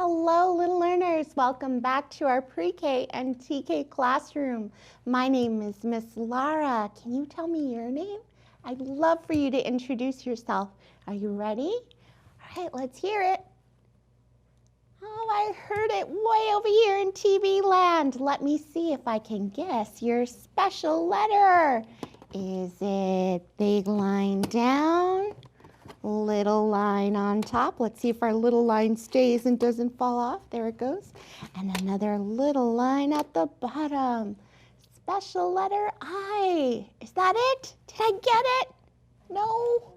Hello, little learners. Welcome back to our pre-K and TK classroom. My name is Miss Lara. Can you tell me your name? I'd love for you to introduce yourself. Are you ready? All right, let's hear it. Oh, I heard it way over here in TV land. Let me see if I can guess your special letter. Is it big line down? Little line on top. Let's see if our little line stays and doesn't fall off. There it goes. And another little line at the bottom. Special letter I. Is that it? Did I get it? No?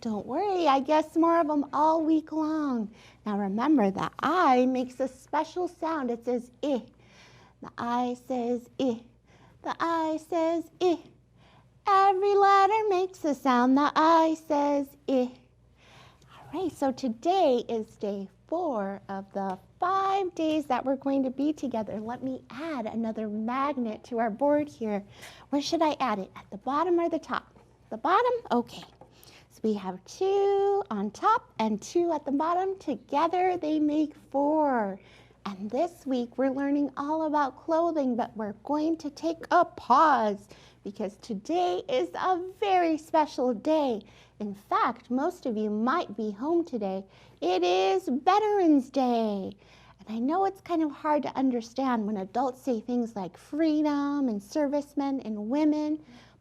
Don't worry, I guess more of them all week long. Now remember, the I makes a special sound. It says I. The I says I. The I says I. Every letter makes a sound. The I says I. All right, so today is day 4 of the 5 days that we're going to be together. Let me add another magnet to our board here. Where should I add it? At the bottom or the top? The bottom? Okay. So we have 2 on top and 2 at the bottom. Together they make 4. And this week we're learning all about clothing, but we're going to take a pause because today is a very special day. In fact, most of you might be home today. It is Veterans Day. And I know it's kind of hard to understand when adults say things like freedom and servicemen and women,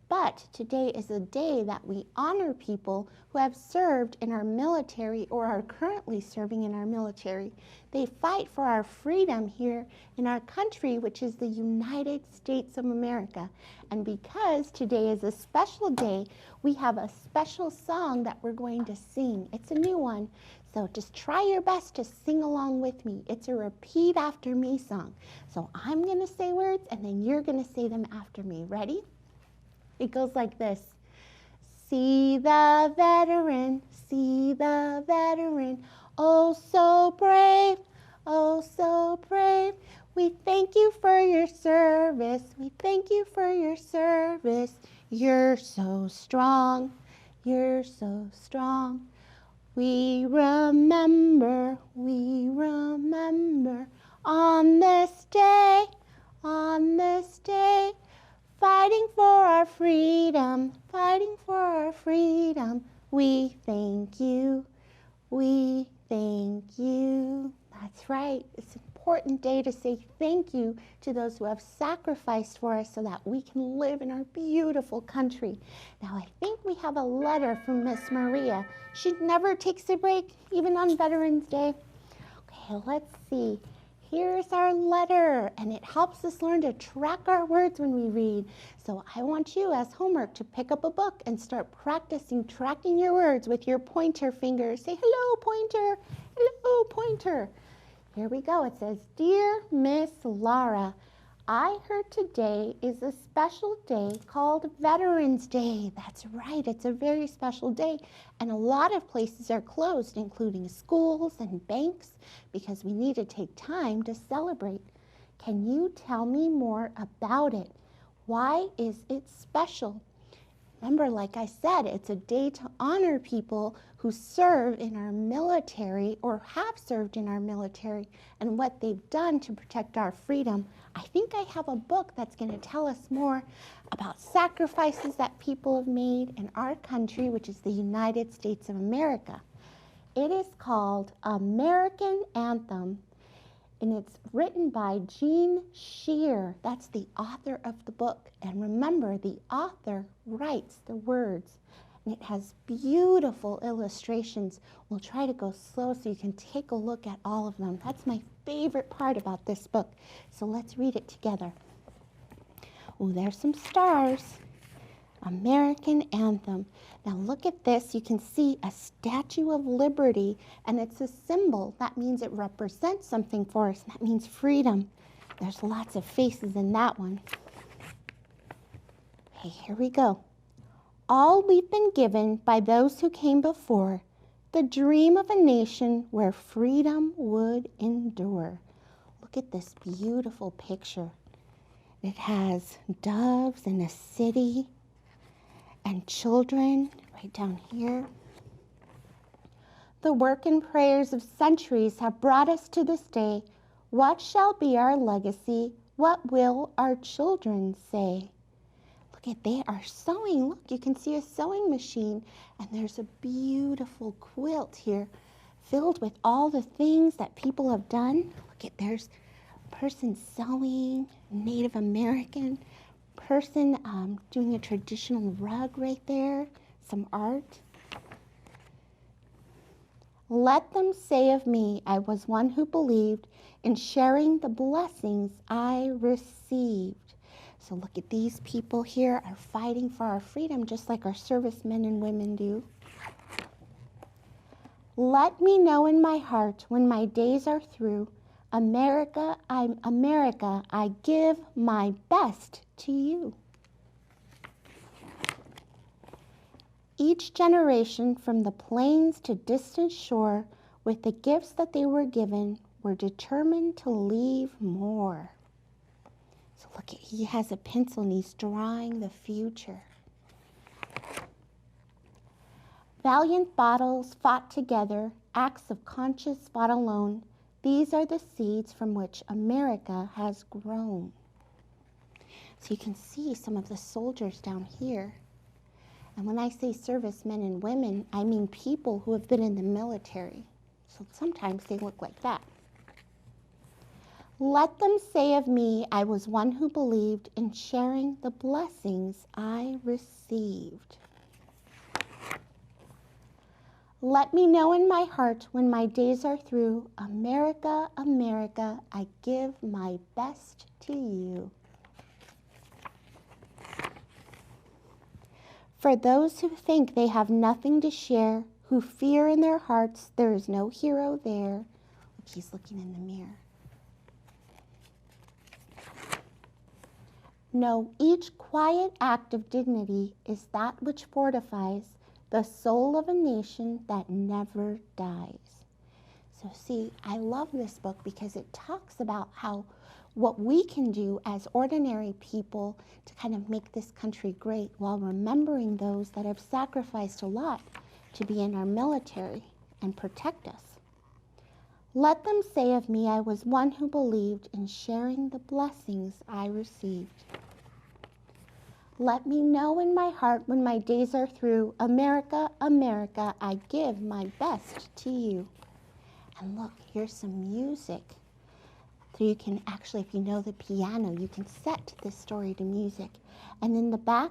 but today is a day that we honor people who have served in our military or are currently serving in our military. They fight for our freedom here in our country, which is the United States of America. And because today is a special day, we have a special song that we're going to sing. It's a new one, so just try your best to sing along with me. It's a repeat after me song. So I'm going to say words and then you're going to say them after me. Ready? It goes like this. See the veteran, oh so brave, oh so brave. We thank you for your service, we thank you for your service. You're so strong, you're so strong. We remember on this day, fighting for our freedom, fighting for our freedom. We thank you, we thank you. That's right. It's an important day to say thank you to those who have sacrificed for us so that we can live in our beautiful country. Now, I think we have a letter from Miss Maria. She never takes a break, even on Veterans Day. Okay, let's see. Here's our letter, and it helps us learn to track our words when we read. So I want you as homework to pick up a book and start practicing tracking your words with your pointer finger. Say, hello, pointer. Hello, pointer. Here we go. It says, Dear Miss Lara, I heard today is a special day called Veterans Day. That's right, it's a very special day. And a lot of places are closed, including schools and banks, because we need to take time to celebrate. Can you tell me more about it? Why is it special? Remember, like I said, it's a day to honor people who serve in our military or have served in our military and what they've done to protect our freedom. I think I have a book that's going to tell us more about sacrifices that people have made in our country, which is the United States of America. It is called American Anthem, and it's written by Scheer. That's the author of the book. And remember, the author writes the words. And it has beautiful illustrations. We'll try to go slow so you can take a look at all of them. That's my favorite part about this book. So let's read it together. Oh, there's some stars. American Anthem. Now look at this. You can see a Statue of Liberty, and it's a symbol. That means it represents something for us. That means freedom. There's lots of faces in that one. Okay, here we go. All we've been given by those who came before, the dream of a nation where freedom would endure. Look at this beautiful picture. It has doves and a city and children right down here. the work and prayers of centuries have brought us to this day, what shall be our legacy? What will our children say? Look at, they are sewing. Look, you can see a sewing machine, and there's a beautiful quilt here filled with all the things that people have done. Look at, there's a person sewing, Native American person doing a traditional rug right there, some art. Let them say of me, I was one who believed in sharing the blessings I received. So look at, these people here are fighting for our freedom just like our servicemen and women do. Let me know in my heart when my days are through, America, I give my best to you. Each generation from the plains to distant shore, with the gifts that they were given, were determined to leave more. So look at, he has a pencil and he's drawing the future. Valiant battles fought together, acts of conscience fought alone. These are the seeds from which America has grown. So you can see some of the soldiers down here. And when I say servicemen and women, I mean people who have been in the military. So sometimes they look like that. Let them say of me, I was one who believed in sharing the blessings I received. Let me know in my heart when my days are through, America, America, I give my best to you. For those who think they have nothing to share, who fear in their hearts there is no hero there. Look, he's looking in the mirror. No, each quiet act of dignity is that which fortifies the soul of a nation that never dies. So see, I love this book because it talks about how what we can do as ordinary people to kind of make this country great while remembering those that have sacrificed a lot to be in our military and protect us. Let them say of me, I was one who believed in sharing the blessings I received. Let me know in my heart when my days are through, America, America, I give my best to you. And look, here's some music. So you can actually, if you know the piano, you can set this story to music. And in the back,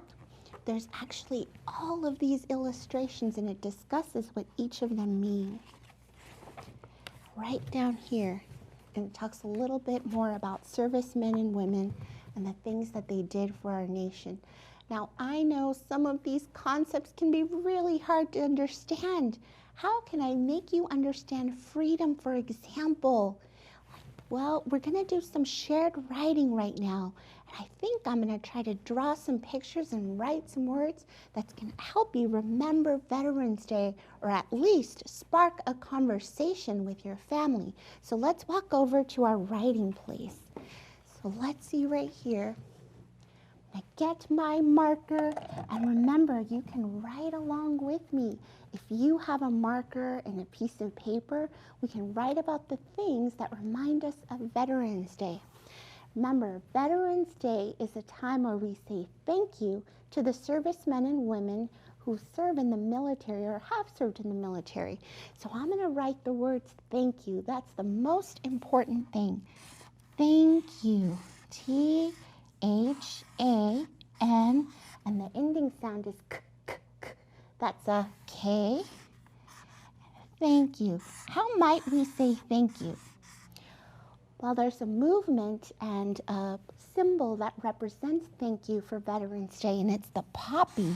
there's actually all of these illustrations, and it discusses what each of them mean. Right down here, and it talks a little bit more about servicemen and women and the things that they did for our nation. Now, I know some of these concepts can be really hard to understand. How can I make you understand freedom, for example? Well, we're going to do some shared writing right now. And I think I'm going to try to draw some pictures and write some words that's going to help you remember Veterans Day, or at least spark a conversation with your family. So let's walk over to our writing place. So let's see right here. I get my marker, and remember, you can write along with me. If you have a marker and a piece of paper, we can write about the things that remind us of Veterans Day. Remember, Veterans Day is a time where we say thank you to the servicemen and women who serve in the military or have served in the military. So I'm going to write the words thank you. That's the most important thing. Thank you. T-H-A-N, and the ending sound is k, k, k. That's a K. Thank you. How might we say thank you? Well, there's a movement and a symbol that represents thank you for Veterans Day, and it's the poppy.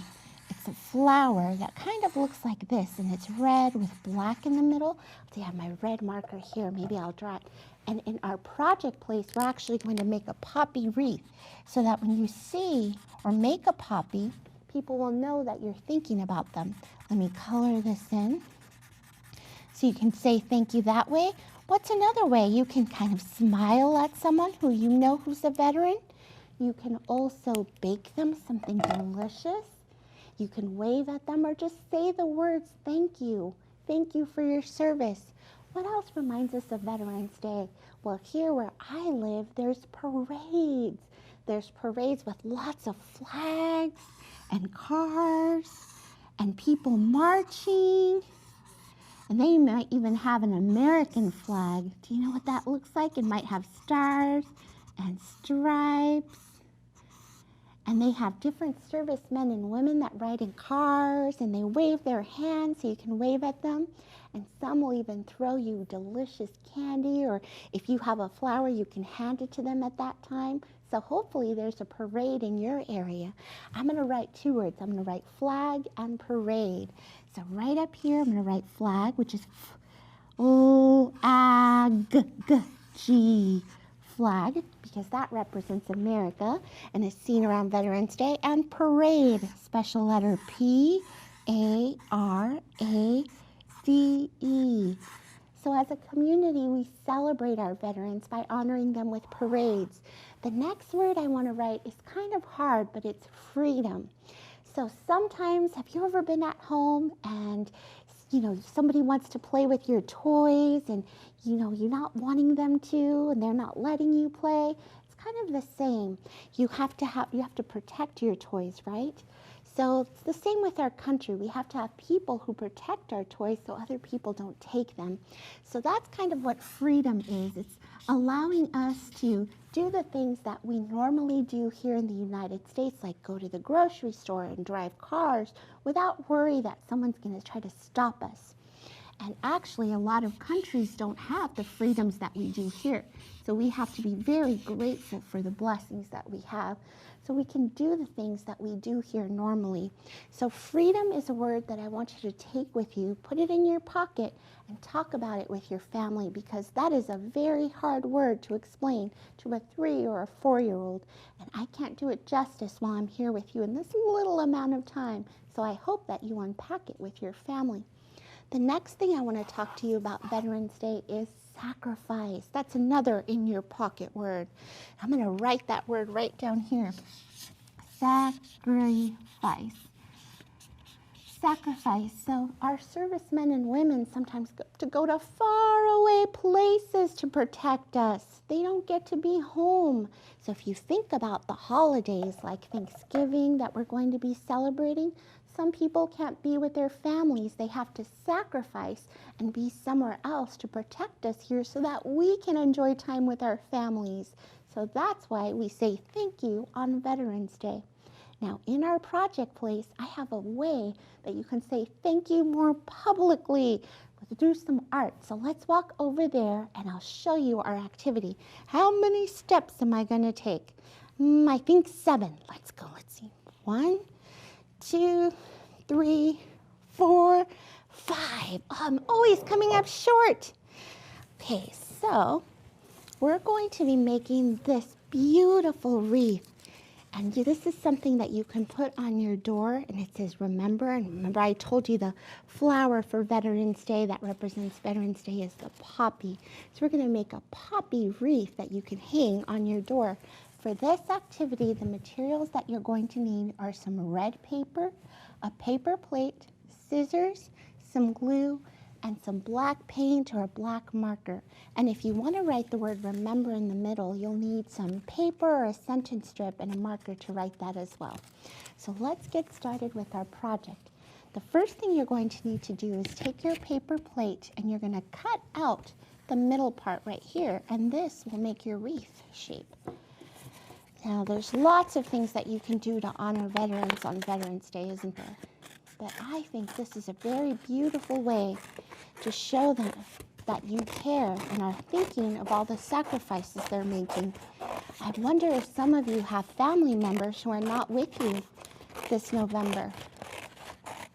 It's a flower that kind of looks like this, and it's red with black in the middle. See, I have my red marker here. Maybe I'll draw it. And in our project place, we're actually going to make a poppy wreath so that when you see or make a poppy, people will know that you're thinking about them. Let me color this in. So you can say thank you that way. What's another way? You can kind of smile at someone who you know who's a veteran. You can also bake them something delicious. You can wave at them or just say the words thank you. thank you for your service. What else reminds us of Veterans Day? Well, here where I live, there's parades. There's parades with lots of flags and cars and people marching. And they might even have an American flag. Do you know what that looks like? It might have stars and stripes. And they have different servicemen and women that ride in cars, and they wave their hands so you can wave at them. And some will even throw you delicious candy, or if you have a flower, you can hand it to them at that time. So hopefully there's a parade in your area. I'm going to write two words. I'm going to write flag and parade. So right up here, I'm going to write flag, which is F-O-A-G, flag, because that represents America and is seen around Veterans Day. And parade, special letter P-A-R-A-D-E. So as a community, we celebrate our veterans by honoring them with parades. The next word I want to write is kind of hard, but it's freedom. So sometimes, have you ever been at home and, somebody wants to play with your toys and, you're not wanting them to and they're not letting you play? It's kind of the same. You have to protect your toys, right? So it's the same with our country. We have to have people who protect our toys so other people don't take them. So that's kind of what freedom is. It's allowing us to do the things that we normally do here in the United States, like go to the grocery store and drive cars without worry that someone's going to try to stop us. And actually, a lot of countries don't have the freedoms that we do here. So we have to be very grateful for the blessings that we have, so we can do the things that we do here normally. So freedom is a word that I want you to take with you, put it in your pocket, and talk about it with your family, because that is a very hard word to explain to a 3 or a 4-year-old. And I can't do it justice while I'm here with you in this little amount of time. So I hope that you unpack it with your family. The next thing I want to talk to you about Veterans Day is sacrifice. That's another in your pocket word. I'm going to write that word right down here. Sacrifice. Sacrifice. So our servicemen and women sometimes go to faraway places to protect us. They don't get to be home. So if you think about the holidays like Thanksgiving that we're going to be celebrating, some people can't be with their families. They have to sacrifice and be somewhere else to protect us here so that we can enjoy time with our families. So that's why we say thank you on Veterans Day. Now, in our project place, I have a way that you can say thank you more publicly. Let's do some art. So let's walk over there and I'll show you our activity. How many steps am I going to take? I think 7. Let's go. Let's see. 1, 2, 3, 4, 5. I'm always coming up short. Okay, so we're going to be making this beautiful wreath. And this is something that you can put on your door, and it says remember. And remember, I told you the flower for Veterans Day that represents Veterans Day is the poppy. So we're going to make a poppy wreath that you can hang on your door. For this activity, the materials that you're going to need are some red paper, a paper plate, scissors, some glue, and some black paint or a black marker. And if you want to write the word remember in the middle, you'll need some paper or a sentence strip and a marker to write that as well. So let's get started with our project. The first thing you're going to need to do is take your paper plate and you're going to cut out the middle part right here, and this will make your wreath shape. Now, there's lots of things that you can do to honor veterans on Veterans Day, isn't there? But I think this is a very beautiful way to show them that you care and are thinking of all the sacrifices they're making. I wonder if some of you have family members who are not with you this November,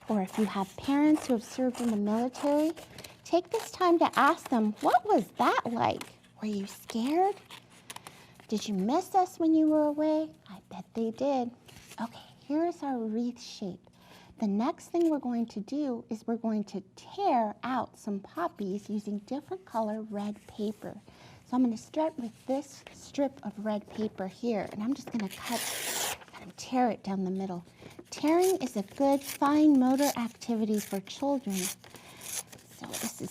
or if you have parents who have served in the military. Take this time to ask them, what was that like? Were you scared? Did you miss us when you were away? I bet they did. Okay, here's our wreath shape. The next thing we're going to do is we're going to tear out some poppies using different color red paper. So I'm going to start with this strip of red paper here, and I'm just going to cut and tear it down the middle. Tearing is a good fine motor activity for children. So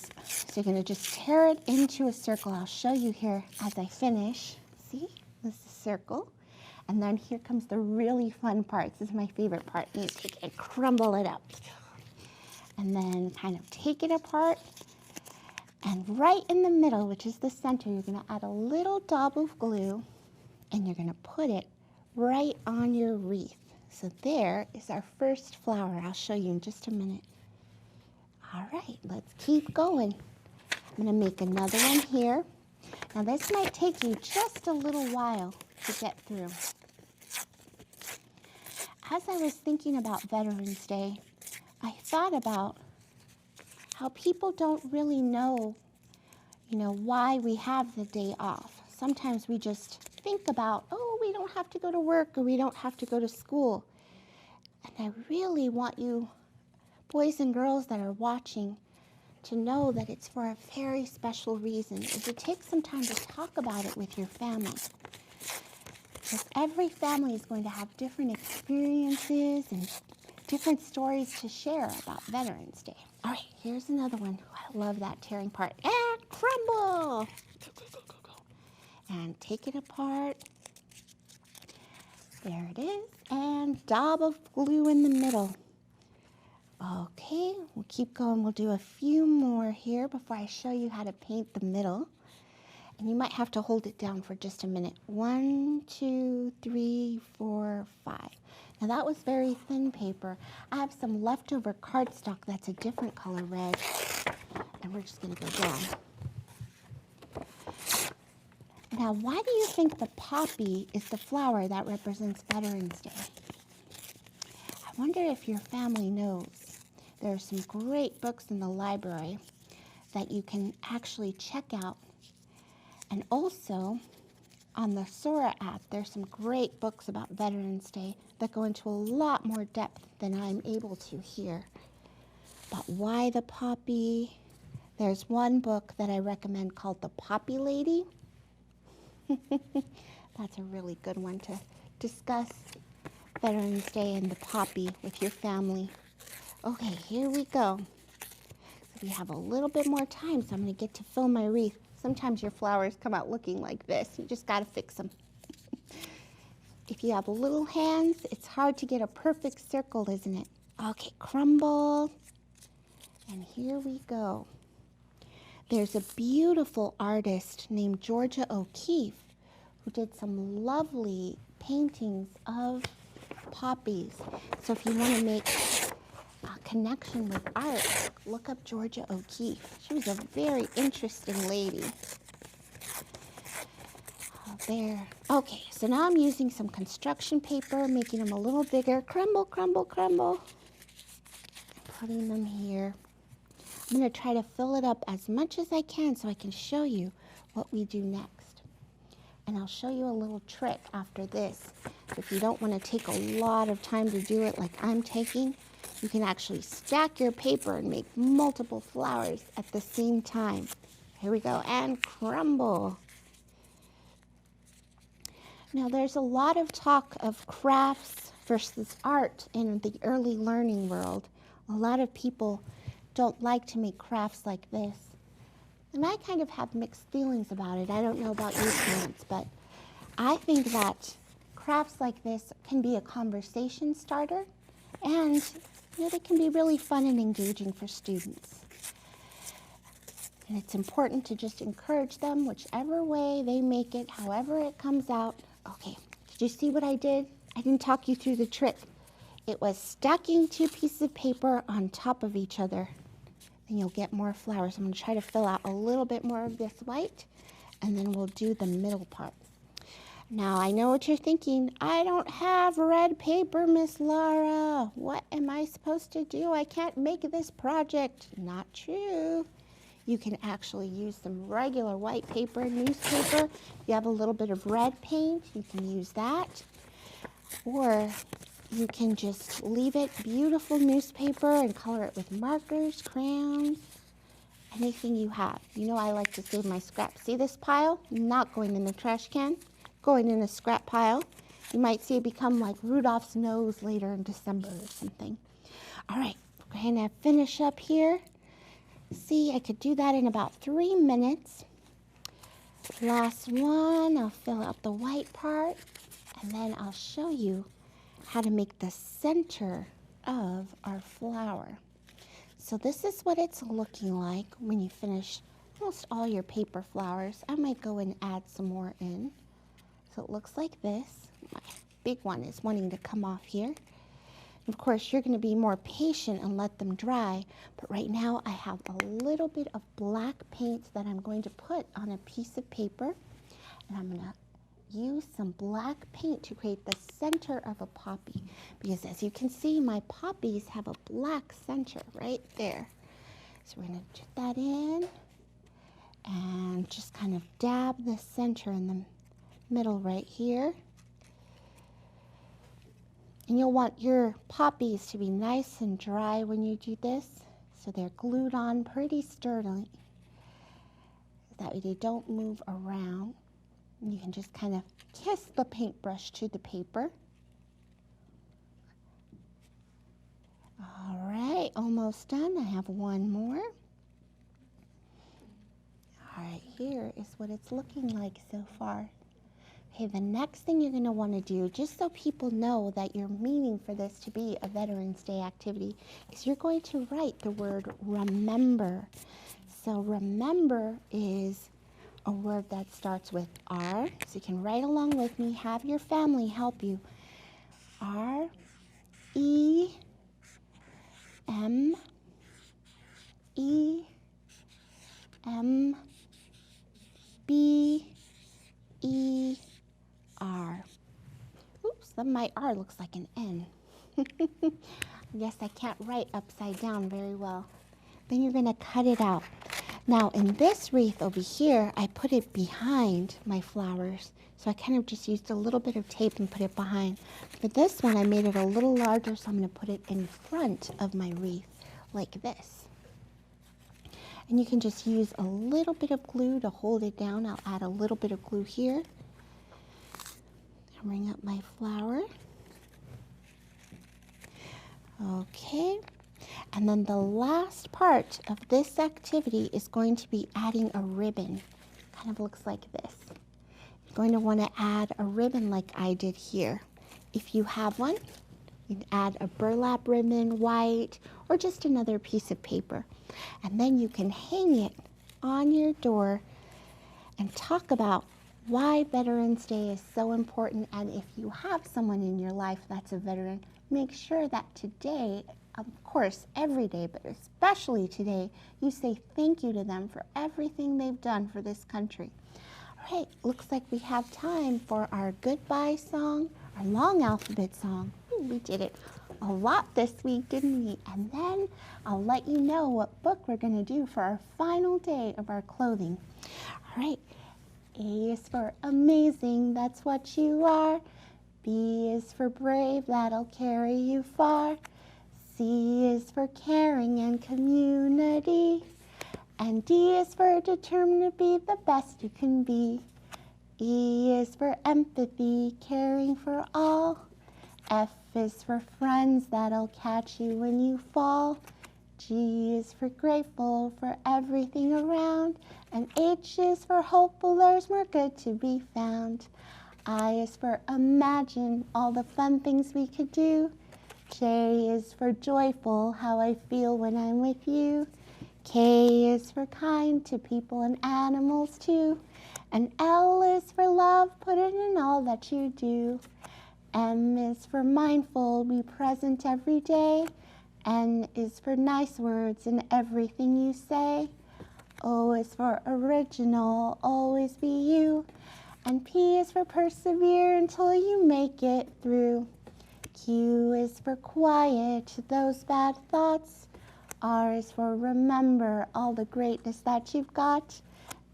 you're going to just tear it into a circle. I'll show you here as I finish. See, this is a circle. And then here comes the really fun part. This is my favorite part. You take and crumble it up. And then kind of take it apart. And right in the middle, which is the center, you're going to add a little dab of glue. And you're going to put it right on your wreath. So there is our first flower. I'll show you in just a minute. All right, let's keep going. I'm going to make another one here. Now this might take you just a little while to get through. As I was thinking about Veterans Day, I thought about how people don't really know, why we have the day off. Sometimes we just think about, oh, we don't have to go to work or we don't have to go to school. And I really want you, boys and girls that are watching, to know that it's for a very special reason. If you take some time to talk about it with your family, because every family is going to have different experiences and different stories to share about Veterans Day. All right, here's another one. I love that tearing part. And crumble! And take it apart. There it is. And dab of glue in the middle. Okay, we'll keep going. We'll do a few more here before I show you how to paint the middle. And you might have to hold it down for just a minute. 1, 2, 3, 4, 5. Now that was very thin paper. I have some leftover cardstock that's a different color red. And we're just going to go down. Now, why do you think the poppy is the flower that represents Veterans Day? I wonder if your family knows. There are some great books in the library that you can actually check out. And also, on the Sora app, there's some great books about Veterans Day that go into a lot more depth than I'm able to here. But why the poppy? There's one book that I recommend called The Poppy Lady. That's a really good one to discuss Veterans Day and the poppy with your family. Okay, here we go. So we have a little bit more time, so I'm going to get to fill my wreath. Sometimes your flowers come out looking like this. You just got to fix them. If you have little hands, it's hard to get a perfect circle, isn't it? Okay, crumble. And here we go. There's a beautiful artist named Georgia O'Keeffe who did some lovely paintings of poppies. So if you want to make a connection with art, look up Georgia O'Keeffe. She was a very interesting lady. There. Okay, so now I'm using some construction paper, making them a little bigger. Crumble, crumble, crumble. Putting them here. I'm going to try to fill it up as much as I can so I can show you what we do next. And I'll show you a little trick after this. If you don't want to take a lot of time to do it like I'm taking, you can actually stack your paper and make multiple flowers at the same time. Here we go, and crumble. Now there's a lot of talk of crafts versus art in the early learning world. A lot of people don't like to make crafts like this. And I kind of have mixed feelings about it. I don't know about you parents, but I think that crafts like this can be a conversation starter, and they can be really fun and engaging for students. And it's important to just encourage them whichever way they make it, however it comes out. Okay, did you see what I did? I didn't talk you through the trick. It was stacking 2 pieces of paper on top of each other. Then you'll get more flowers. I'm going to try to fill out a little bit more of this white, and then we'll do the middle part. Now, I know what you're thinking. I don't have red paper, Miss Lara. What am I supposed to do? I can't make this project. Not true. You can actually use some regular white paper, newspaper. If you have a little bit of red paint, you can use that. Or you can just leave it beautiful newspaper and color it with markers, crayons, anything you have. You know I like to save my scraps. See this pile? Not going in the trash can, going in a scrap pile. You might see it become like Rudolph's nose later in December or something. All right, we're going to finish up here. See, I could do that in about 3 minutes. Last one, I'll fill out the white part, and then I'll show you how to make the center of our flower. So this is what it's looking like when you finish almost all your paper flowers. I might go and add some more in. So it looks like this. My big one is wanting to come off here. Of course, you're going to be more patient and let them dry, but right now I have a little bit of black paint that I'm going to put on a piece of paper, and I'm going to use some black paint to create the center of a poppy, because as you can see, my poppies have a black center right there. So we're going to put that in and just kind of dab the center in the middle right here. And you'll want your poppies to be nice and dry when you do this, so they're glued on pretty sturdily. That way they don't move around. And you can just kind of kiss the paintbrush to the paper. All right, almost done. I have one more. All right, here is what it's looking like so far. Okay, the next thing you're going to want to do, just so people know that you're meaning for this to be a Veterans Day activity, is you're going to write the word remember. So remember is a word that starts with R. So you can write along with me, have your family help you. R, E, M, E, M, B, E, R. Oops, my R looks like an N. I guess I can't write upside down very well. Then you're going to cut it out. Now in this wreath over here, I put it behind my flowers. So I kind of just used a little bit of tape and put it behind. For this one, I made it a little larger, so I'm going to put it in front of my wreath, like this. And you can just use a little bit of glue to hold it down. I'll add a little bit of glue here. Bring up my flower. Okay, and then the last part of this activity is going to be adding a ribbon. Kind of looks like this. You're going to want to add a ribbon like I did here. If you have one, you can add a burlap ribbon, white, or just another piece of paper. And then you can hang it on your door and talk about why Veterans Day is so important, and if you have someone in your life that's a veteran, make sure that today, of course every day, but especially today, you say thank you to them for everything they've done for this country. All right, looks like we have time for our goodbye song, our long alphabet song. Ooh, we did it a lot this week, didn't we? And then I'll let you know what book we're going to do for our final day of our clothing. All right. A is for amazing, that's what you are. B is for brave, that'll carry you far. C is for caring and community. And D is for determined to be the best you can be. E is for empathy, caring for all. F is for friends that'll catch you when you fall. G is for grateful for everything around. And H is for hopeful there's more good to be found. I is for imagine all the fun things we could do. J is for joyful, how I feel when I'm with you. K is for kind to people and animals too. And L is for love, put it in all that you do. M is for mindful, be present every day. N is for nice words in everything you say. O is for original, always be you. And P is for persevere until you make it through. Q is for quiet those bad thoughts. R is for remember all the greatness that you've got.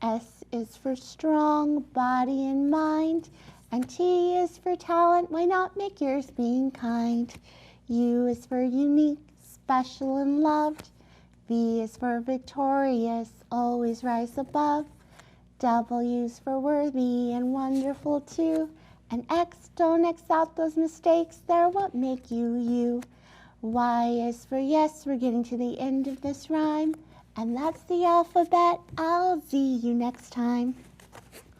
S is for strong body and mind. And T is for talent, why not make yours being kind? U is for unique, special and loved. V is for victorious, always rise above. W is for worthy and wonderful too. And X, don't X out those mistakes, they're what make you you. Y is for yes, we're getting to the end of this rhyme. And that's the alphabet. I'll see you next time.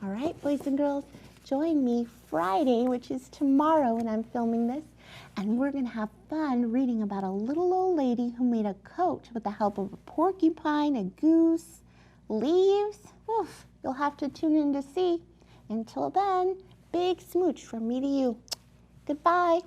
All right, boys and girls, join me Friday, which is tomorrow when I'm filming this, and we're going to have fun reading about a little old lady who made a coat with the help of a porcupine, a goose, leaves. Oof, you'll have to tune in to see. Until then, big smooch from me to you. Goodbye.